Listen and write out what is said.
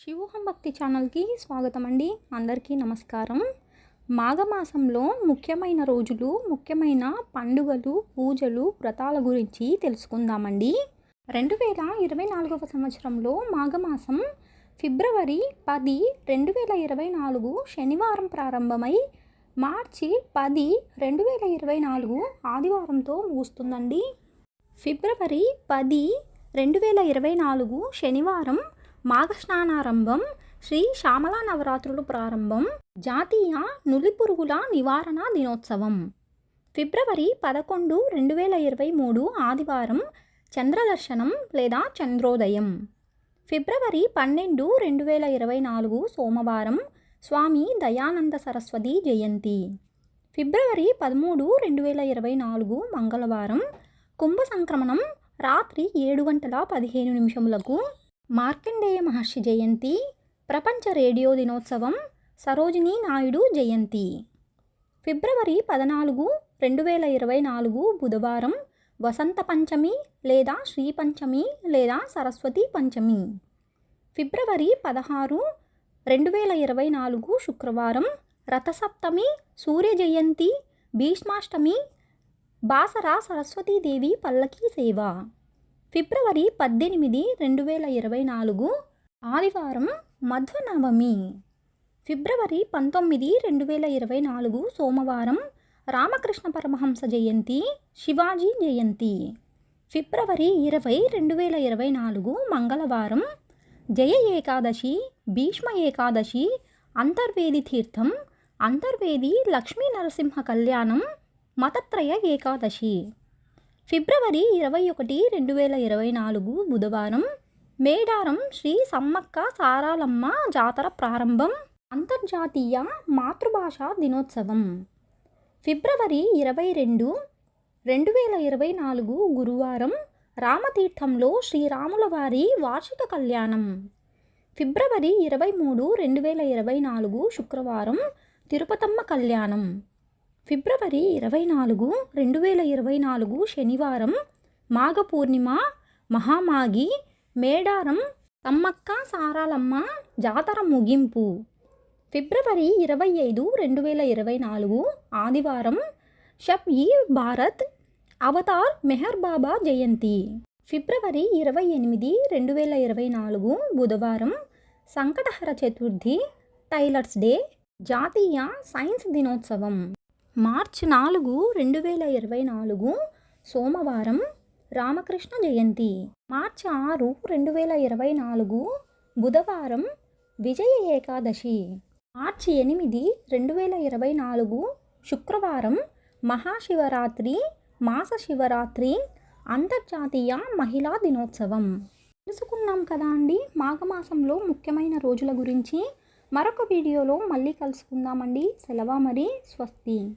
శివోహం భక్తి ఛానల్కి స్వాగతం అండి. అందరికీ నమస్కారం. మాఘమాసంలో ముఖ్యమైన రోజులు, ముఖ్యమైన పండుగలు, పూజలు, వ్రతాల గురించి తెలుసుకుందామండి. 2024 సంవత్సరంలో మాఘమాసం ఫిబ్రవరి 10, 2024 శనివారం ప్రారంభమై మార్చి 10, 2024 ఆదివారంతో ముగుస్తుందండి. ఫిబ్రవరి 10, 2024 శనివారం మాఘస్నానారంభం, శ్రీ శ్యామలా నవరాత్రులు ప్రారంభం, జాతీయ నులిపురుగుల నివారణ దినోత్సవం. ఫిబ్రవరి 11, 2023 ఆదివారం చంద్రదర్శనం లేదా చంద్రోదయం. ఫిబ్రవరి 12, 2024 సోమవారం స్వామి దయానంద సరస్వతి జయంతి. ఫిబ్రవరి 13, 2024 మంగళవారం కుంభ సంక్రమణం రాత్రి 7:15 మార్కండేయ మహర్షి జయంతి. ప్రపంచ రేడియో దినోత్సవం, సరోజినీ నాయుడు జయంతి. ఫిబ్రవరి 14, 2024 బుధవారం వసంత పంచమి లేదా శ్రీ పంచమి లేదా సరస్వతి పంచమి. ఫిబ్రవరి 16, 2024 శుక్రవారం రథసప్తమి, సూర్య జయంతి, భీష్మాష్టమి, బాసరా సరస్వతీదేవి పల్లకీ సేవ. ఫిబ్రవరి 18, 2024 ఆదివారం మధ్వనవమి. ఫిబ్రవరి 19, 2024 సోమవారం రామకృష్ణ పరమహంస జయంతి, శివాజీ జయంతి. ఫిబ్రవరి 20, 2024 మంగళవారం జయ ఏకాదశి, భీష్మ ఏకాదశి, అంతర్వేది తీర్థం, అంతర్వేది లక్ష్మీ నరసింహ కళ్యాణం, మతత్రయ ఏకాదశి. ఫిబ్రవరి 21, 2024 బుధవారం మేడారం శ్రీ సమ్మక్క సారాలమ్మ జాతర ప్రారంభం, అంతర్జాతీయ మాతృభాషా దినోత్సవం. ఫిబ్రవరి 22, 2024 గురువారం రామతీర్థంలో శ్రీరాముల వారి వార్షిక కళ్యాణం. ఫిబ్రవరి 23, 2024 శుక్రవారం తిరుపతమ్మ కళ్యాణం. ఫిబ్రవరి 24, 2024 శనివారం మాఘ పూర్ణిమ, మహామాఘి, మేడారం సమ్మక్క సారాలమ్మ జాతర ముగింపు. ఫిబ్రవరి 25, 2024 ఆదివారం షబ్-ఇ బారత్, అవతార్ మెహర్ బాబా జయంతి. ఫిబ్రవరి 28, 2024 బుధవారం సంకటహర చతుర్థి, టైలర్స్ డే, జాతీయ సైన్స్ దినోత్సవం. మార్చి 4, 2024 సోమవారం రామకృష్ణ జయంతి. మార్చి 6, 2024 బుధవారం విజయ ఏకాదశి. మార్చి 8, 2024 శుక్రవారం మహాశివరాత్రి, మాస శివరాత్రి, అంతర్జాతీయ మహిళా దినోత్సవం. తెలుసుకున్నాం కదా అండి మాఘమాసంలో ముఖ్యమైన రోజుల గురించి. మరొక వీడియోలో మళ్ళీ కలుసుకుందామండి. సెలవు మరి, స్వస్తి.